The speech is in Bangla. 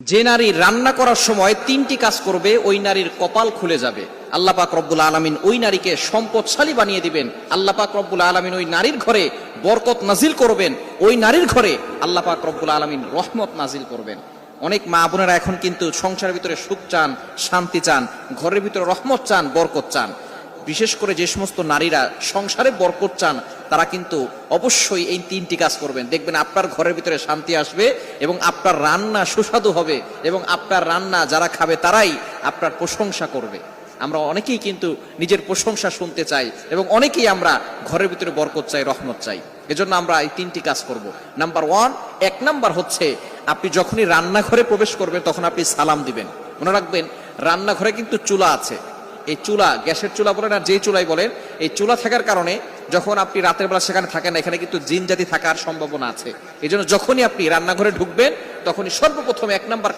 যে নারী রান্না করার সময় তিনটি কাজ করবে ওই নারীর কপাল খুলে যাবে। আল্লাহ পাক রব্বুল আলামিন ওই নারীকে সম্পদশালী বানিয়ে দিবেন। আল্লাহ পাক রব্বুল আলামিন ওই নারীর ঘরে বরকত নাজিল করবেন। ওই নারীর ঘরে আল্লাহ পাক রব্বুল আলামিন রহমত নাজিল করবেন। অনেক মা বোনেরা এখন কিন্তু সংসারের ভিতরে সুখ চান, শান্তি চান, ঘরের ভিতরে রহমত চান, বরকত চান। বিশেষ করে যে সমস্ত নারীরা সংসারে বরকত চান তারা কিন্তু অবশ্যই এই তিনটি কাজ করবেন। দেখবেন আপনার ঘরের ভিতরে শান্তি আসবে এবং আপনার রান্না সুস্বাদু হবে এবং আপনার রান্না যারা খাবে তারাই আপনার প্রশংসা করবে। আমরা অনেকেই কিন্তু নিজের প্রশংসা শুনতে চাই এবং অনেকেই আমরা ঘরের ভিতরে বরকত চাই, রহমত চাই। এজন্য আমরা এই তিনটি কাজ করব। নাম্বার ওয়ান, এক নাম্বার হচ্ছে আপনি যখনই রান্নাঘরে প্রবেশ করবেন তখন আপনি সালাম দিবেন। মনে রাখবেন রান্নাঘরে কিন্তু চুলা আছে। এই চুলা, গ্যাসের চুলা বলেন আর যেই চুলাই বলেন, এই চুলা থাকার কারণে যখন আপনি রাতের বেলা সেখানে থাকেন না, এখানে কিন্তু জিন জাতি থাকার সম্ভাবনা আছে। এই জন্য যখনই আপনি রান্নাঘরে ঢুকবেন তখনই সর্বপ্রথম এক নাম্বার